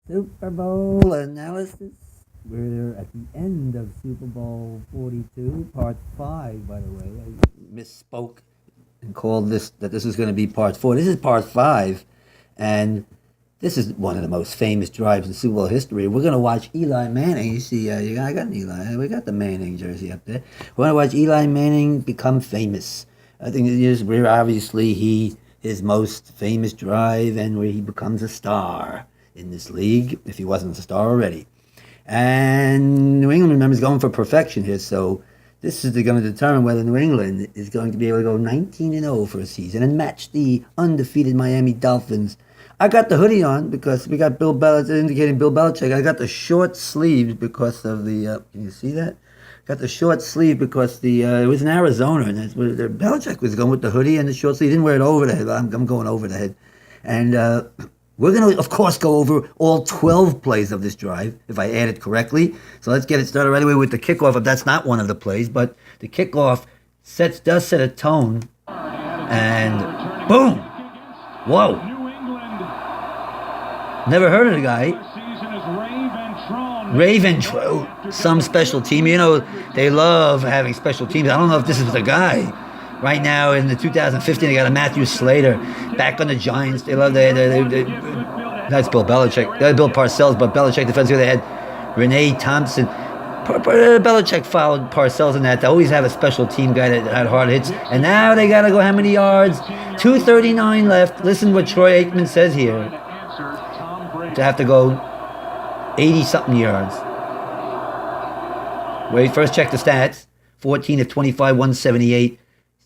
Super Bowl analysis. We're at the end of Super Bowl 42, part 5, by the way. I misspoke and called this is going to be part 4. This is part 5, and this is one of the most famous drives in Super Bowl history. We're going to watch Eli Manning. You see, I got an Eli. We got the Manning jersey up there. We're going to watch Eli Manning become famous. I think we're obviously his most famous drive, and where he becomes a star in this league, if he wasn't a star already. And New England, remember, is going for perfection here, so this is going to determine whether New England is going to be able to go 19-0 for a season and match the undefeated Miami Dolphins. I got the hoodie on because we got Bill Belichick, indicating Bill Belichick. I got the short sleeves because of the, can you see that? Got the short sleeve because it was in Arizona, and that's where Belichick was going with the hoodie and the short sleeve. He didn't wear it over the head, but I'm going over the head. And we're going to, of course, go over all 12 plays of this drive, if I add it correctly. So let's get it started right away with the kickoff, if that's not one of the plays. But the kickoff does set a tone. And boom! Whoa! Never heard of the guy. Raven, some special team. You know, they love having special teams. I don't know if this is the guy. Right now, in the 2015, they got a Matthew Slater back on the Giants. They love that's Bill Belichick. That's Bill Parcells, but Belichick defensively. They had Renee Thompson. Belichick followed Parcells in that. They always have a special team guy that had hard hits. And now they got to go how many yards? 2:39 left. Listen what Troy Aikman says here. To have to go 80-something yards. Wait, first check the stats. 14 of 25, 178.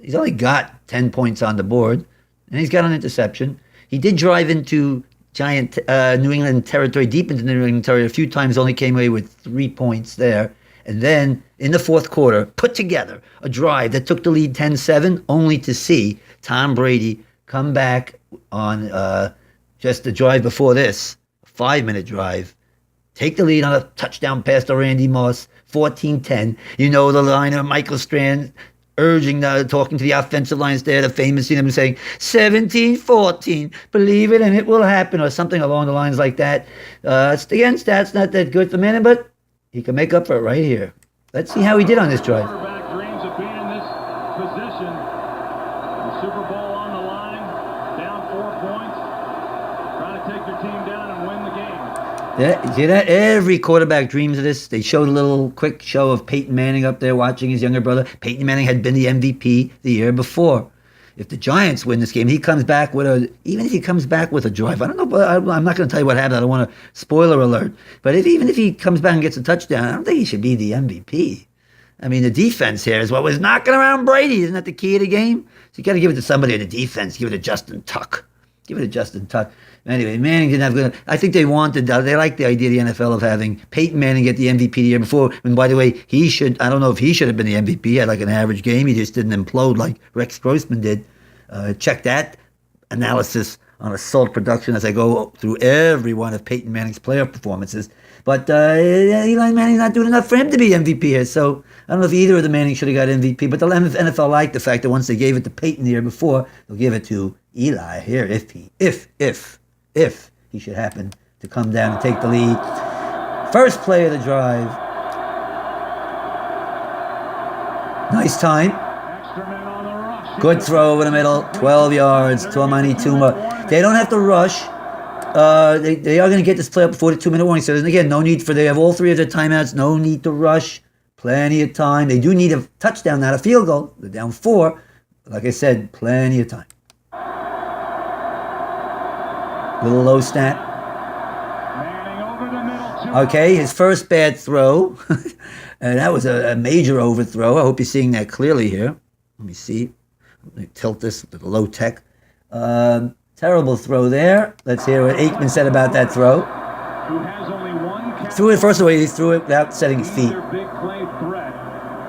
He's only got 10 points on the board, and he's got an interception. He did drive into giant New England territory, deep into New England territory a few times, only came away with 3 points there. And then, in the fourth quarter, put together a drive that took the lead 10-7, only to see Tom Brady come back on just the drive before this, a 5-minute drive, take the lead on a touchdown pass to Randy Moss, 14-10. You know the line of Michael Strand talking to the offensive lines there, the famous scene of him saying, 17-14, believe it and it will happen, or something along the lines like that. Again, stats not that good for Manning, but he can make up for it right here. Let's see how he did on this drive. Quarterback dreams of being in this position. The Super Bowl on the line, down 4 points, trying to take your team down and win the game. Yeah, see that? Every quarterback dreams of this. They showed a little quick show of Peyton Manning up there watching his younger brother. Peyton Manning had been the MVP the year before. If the Giants win this game, he comes back even if he comes back with a drive, I don't know, but I'm not going to tell you what happened. I don't want to spoiler alert. But even if he comes back and gets a touchdown, I don't think he should be the MVP. I mean, the defense here is what was knocking around Brady. Isn't that the key of the game? So you got to give it to somebody in the defense. Give it to Justin Tuck. Give it to Justin Tuck. Anyway, Manning didn't have good. I think they liked the idea of the NFL of having Peyton Manning get the MVP the year before. And by the way, I don't know if he should have been the MVP. He had like an average game. He just didn't implode like Rex Grossman did. Check that analysis on S.A.L.T production as I go through every one of Peyton Manning's player performances. But Eli Manning's not doing enough for him to be MVP here. So I don't know if either of the Mannings should have got MVP. But the NFL liked the fact that once they gave it to Peyton the year before, they'll give it to Eli here if he should happen to come down and take the lead. First play of the drive. Nice time. Good throw over the middle. 12 yards. Tuamani Tuma. They don't have to rush. They are going to get this play up before the 2-minute warning. So again, they have all 3 of their timeouts. No need to rush. Plenty of time. They do need a touchdown, not a field goal. They're down 4. Like I said, plenty of time. Little low snap. Okay, his first bad throw. And that was a major overthrow. I hope you're seeing that clearly here. Let me see. Let me tilt this to the low tech. Terrible throw there. Let's hear what Aikman said about that throw. He threw it without setting his feet. Big play threat,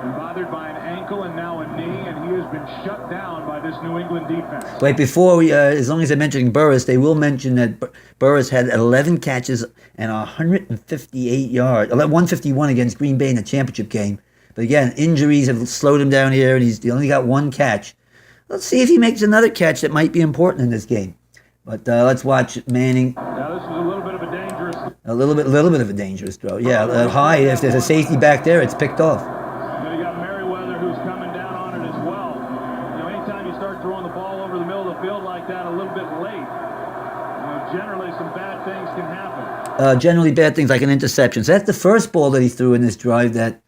and bothered by an ankle and now a knee, and he has been shut down by this New England defense. Wait, before as long as they're mentioning Burris, they will mention that Burris had 11 catches and 158 yards, 151 against Green Bay in the championship game. But again, injuries have slowed him down here, and he only got 1 catch. Let's see if he makes another catch that might be important in this game. But let's watch Manning. Now this is a little bit of a dangerous. A little bit of a dangerous throw. Yeah, high. If there's a safety back there, it's picked off. Then you got Merriweather who's coming down on it as well. You know, anytime you start throwing the ball over the middle of the field like that a little bit late, you know, generally some bad things can happen. Generally bad things like an interception. So that's the first ball that he threw in this drive that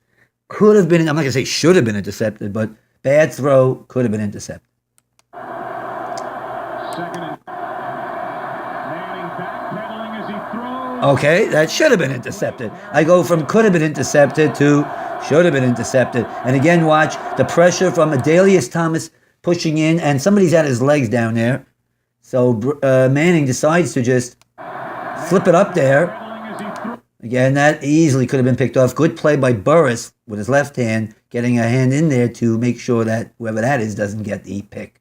could have been, I'm not going to say should have been intercepted, but bad throw, could have been intercepted. Second and Manning backpedaling as he throws. Okay, that should have been intercepted. I go from could have been intercepted to should have been intercepted. And again, watch the pressure from Adalius Thomas pushing in, and somebody's at his legs down there. So Manning decides to just flip it up there. Again, that easily could have been picked off. Good play by Burris with his left hand, getting a hand in there to make sure that whoever that is doesn't get the pick.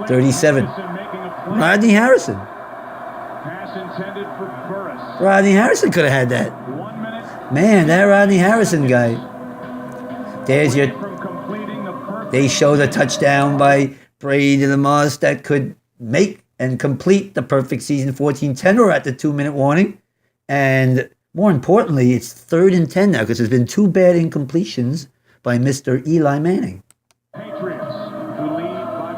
37. Rodney Harrison. Pass intended for Burris. Rodney Harrison could have had that. 1 minute. Man, that Rodney Harrison guy. There's your... From completing the perfect. They show the touchdown by Brady the Moss that could make and complete the perfect season. 14-10. We're at the 2-minute warning. And more importantly, it's 3rd and 10 now because there's been 2 bad incompletions by Mr. Eli Manning. Patriots who lead by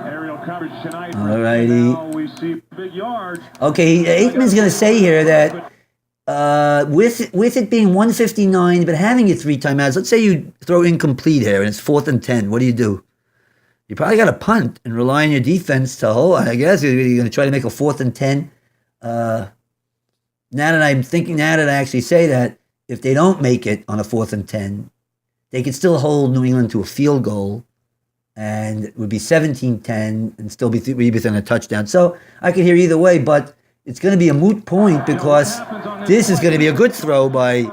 4. Aerial coverage tonight. Alrighty. Now we see big yards. Okay, Aikman's going to say here that with it being 159, but having it 3 timeouts, let's say you throw incomplete here and it's 4th and 10. What do? You probably got to punt and rely on your defense to hold. I guess you're going to try to make a 4th and 10. Now that I'm thinking, now that I actually say that, if they don't make it on a 4th and 10, they could still hold New England to a field goal, and it would be 17-10 and still be within a touchdown. So I could hear either way, but it's going to be a moot point because this is going to be a good throw by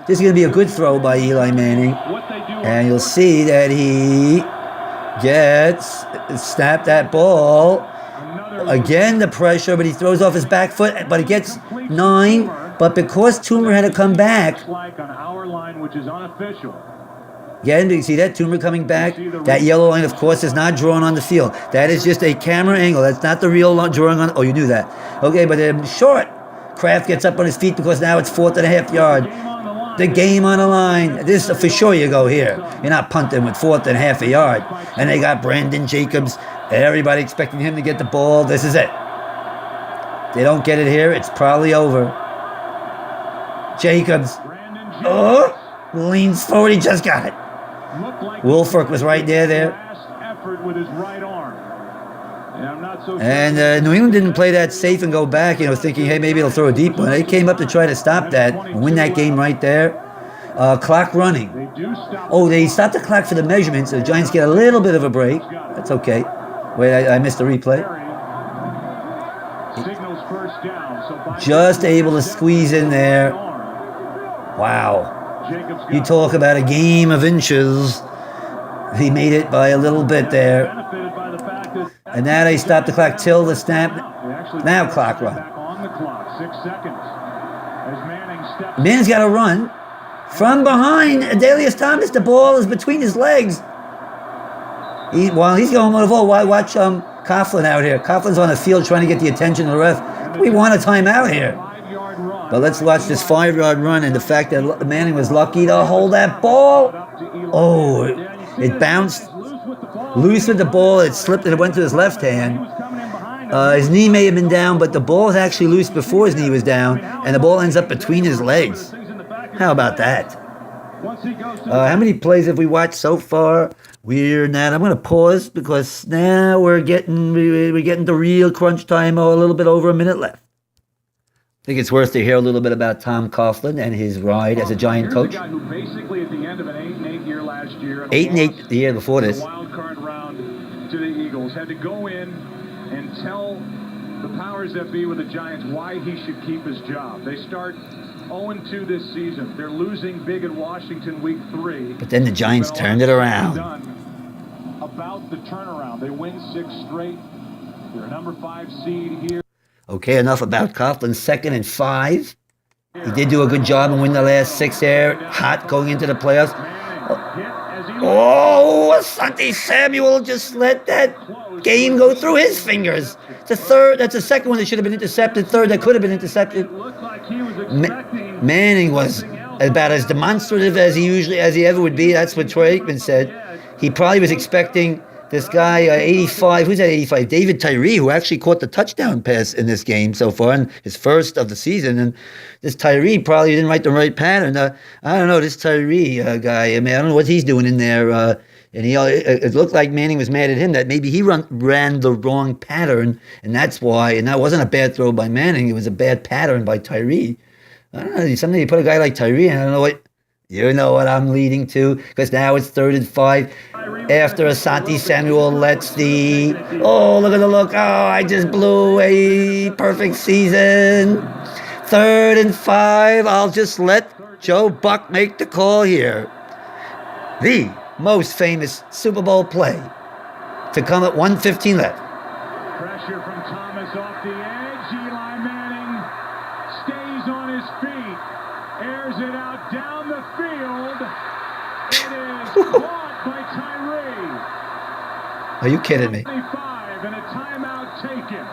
Eli Manning, and you'll see that he snapped that ball. Again, the pressure, but he throws off his back foot, but it gets 9. But because Toomer had to come back, On our line, which is unofficial. again, do you see that? Toomer coming back. That yellow line, of course, is not drawn on the field. That is just a camera angle. That's not the real drawing on. Oh, you knew that. Okay, but short. Kraft gets up on his feet because now it's 4th and a half yard. The game on the line. This for sure you go here. You're not punting with 4th and a half a yard. And they got Brandon Jacobs. Everybody expecting him to get the ball. This is it. They don't get it here. It's probably over. Jacobs. Oh, leans forward. He just got it. Wolford was right there. And New England didn't play that safe and go back, thinking, hey, maybe it'll throw a deep one. They came up to try to stop that and win that game right there. Clock running. Oh, they stopped the clock for the measurements. So the Giants get a little bit of a break. That's okay. Wait, I missed the replay. Just able to squeeze in there. Wow. You talk about a game of inches. He made it by a little bit there. And now they stop the clock till the snap. Now clock run. Manning's got to run. From behind, Adalius Thomas, the ball is between his legs. While he's going with the ball, watch Coughlin out here. Coughlin's on the field trying to get the attention of the ref. We want a timeout here. But let's watch this 5-yard run and the fact that Manning was lucky to hold that ball. Oh, it bounced loose with the ball. It slipped and it went to his left hand. His knee may have been down, but the ball is actually loose before his knee was down, and the ball ends up between his legs. How about that? How many plays have we watched so far? We're not. I'm going to pause because now we're getting to real crunch time. A little bit over a minute left. I think it's worth to hear a little bit about Tom Coughlin and his ride as a Giant coach. Here's a guy who basically at the end of an 8-8 year last year, 8-8 the year before this. Wild card round to the Eagles, had to go in and tell the powers that be with the Giants why he should keep his job. They start 0-2 this season. They're losing big in Washington week 3. But then the Giants turned it around. About the turnaround. They win 6 straight. They're a number 5 seed here. Okay, enough about Coughlin. 2nd and 5. He did do a good job and win the last 6 there. Hot going into the playoffs. Oh, Asante Samuel just let that game go through his fingers. The third, that's the second one that should have been intercepted. Third, that could have been intercepted. Manning was about as demonstrative as he ever would be. That's what Troy Aikman said. He probably was expecting this guy, 85, who's that 85? David Tyree, who actually caught the touchdown pass in this game so far, and his first of the season. And this Tyree probably didn't write the right pattern. I don't know, this Tyree guy, I mean, I don't know what he's doing in there. And it looked like Manning was mad at him that maybe he ran the wrong pattern, and that's why. And that wasn't a bad throw by Manning. It was a bad pattern by Tyree. I don't know, something you put a guy like Tyree, I don't know what, you know what I'm leading to, because now it's 3rd and 5 after Asante Samuel lets the, oh, look at the look, oh, I just blew a perfect season. 3rd and 5, I'll just let Joe Buck make the call here. The most famous Super Bowl play to come at 1:15 left. Pressure from Thomas off the edge. Eli Manning stays on his feet, airs it out down the field. It is caught by Tyree. Are you kidding me? 25 and a timeout taken.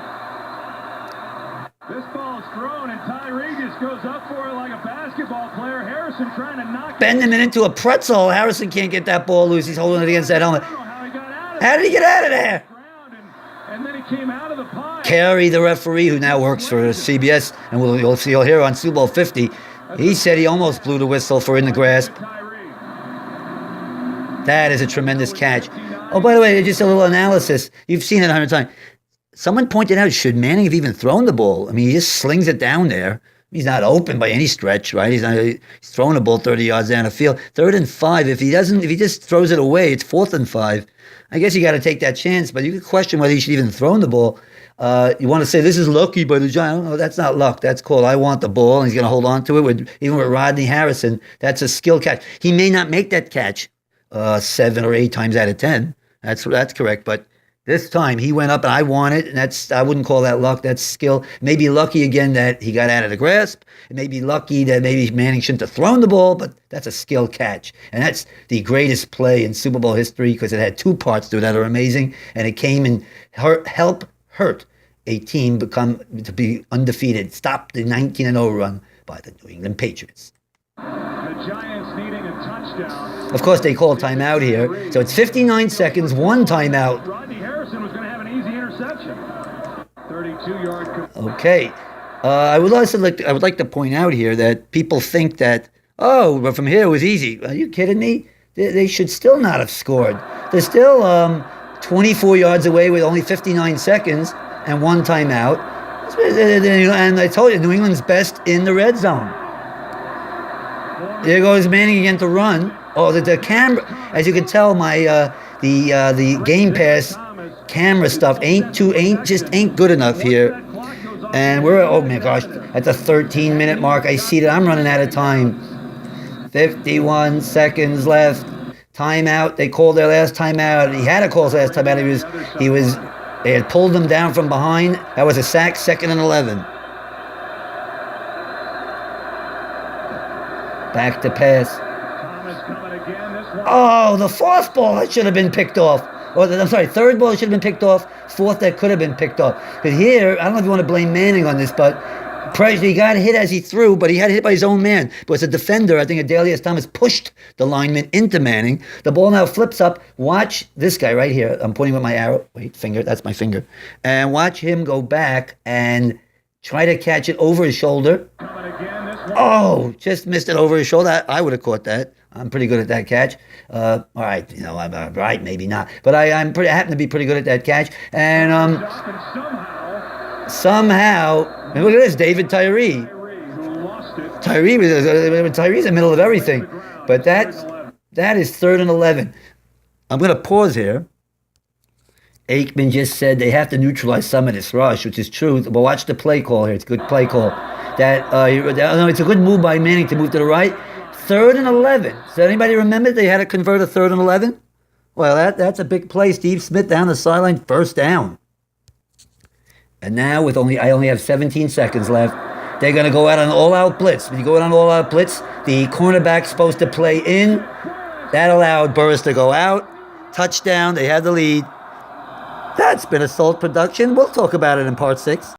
This ball's thrown and Tyree just goes up for it like a basketball player. Harrison trying to knock Bending it into a pretzel. Harrison can't get that ball loose. He's holding it against that helmet. How did he get out of there? And then he came out of the pile. Carey, the referee, who now works for CBS, and you'll hear on Super Bowl 50, he said he almost blew the whistle for in the grasp. That is a tremendous catch. Oh, by the way, just a little analysis. You've seen it 100 times. Someone pointed out, should Manning have even thrown the ball? I mean, he just slings it down there. He's not open by any stretch, right? He's throwing the ball 30 yards down the field. 3rd and 5. If he just throws it away, it's 4th and 5. I guess you got to take that chance, but you could question whether he should even throw the ball. You want to say this is lucky by the Giants? No, that's not luck. That's called I want the ball, and he's going to hold on to it. Even with Rodney Harrison, that's a skill catch. He may not make that catch 7 or 8 times out of 10. That's correct, but this time he went up and I want it, and I wouldn't call that luck. That's skill. Maybe lucky again that he got out of the grasp. It may be lucky that maybe Manning shouldn't have thrown the ball, but that's a skill catch. And that's the greatest play in Super Bowl history because it had 2 parts to it that are amazing, and it came and help hurt a team to be undefeated, stop the 19-0 run by the New England Patriots. The Giants needing a touchdown. Of course, they call timeout here, so it's 59 seconds, 1 timeout. Rodney Harrison was going to have an easy interception. 32-yard. Okay. I would like to point out here that people think that, oh, but from here it was easy. Are you kidding me? They should still not have scored. They're still 24 yards away with only 59 seconds and 1 timeout. And I told you, New England's best in the red zone. There goes Manning again to run. Oh, the camera, as you can tell, the Game Pass camera stuff ain't good enough here. And we're, oh my gosh, at the 13-minute mark. I see that I'm running out of time. 51 seconds left. Timeout. They called their last timeout. He had to call his last timeout. They had pulled him down from behind. That was a sack, 2nd and 11. Back to pass. Oh, the 4th ball that should have been picked off. I'm sorry, 3rd ball should have been picked off. 4th that could have been picked off. Because here, I don't know if you want to blame Manning on this, but he got hit as he threw, but he had hit by his own man. But as a defender, I think Adelius Thomas pushed the lineman into Manning. The ball now flips up. Watch this guy right here. I'm pointing with my arrow. Wait, finger. That's my finger. And watch him go back and try to catch it over his shoulder. Oh, just missed it over his shoulder. I would have caught that. I'm pretty good at that catch. All right, I'm right, maybe not, but I happen to be pretty good at that catch. And somehow, and look at this, David Tyree. Tyree's in the middle of everything, but that is 3rd and 11. I'm going to pause here. Aikman just said they have to neutralize some of this rush, which is true. But watch the play call here. It's a good play call. It's a good move by Manning to move to the right. 3rd and 11. Does anybody remember they had to convert a 3rd and 11? Well, that's a big play. Steve Smith down the sideline, 1st down. And now I only have 17 seconds left. They're going to go out on an all-out blitz. When you go out on an all-out blitz, the cornerback's supposed to play in. That allowed Burris to go out. Touchdown. They had the lead. That's been a S.A.L.T production. We'll talk about it in part 6.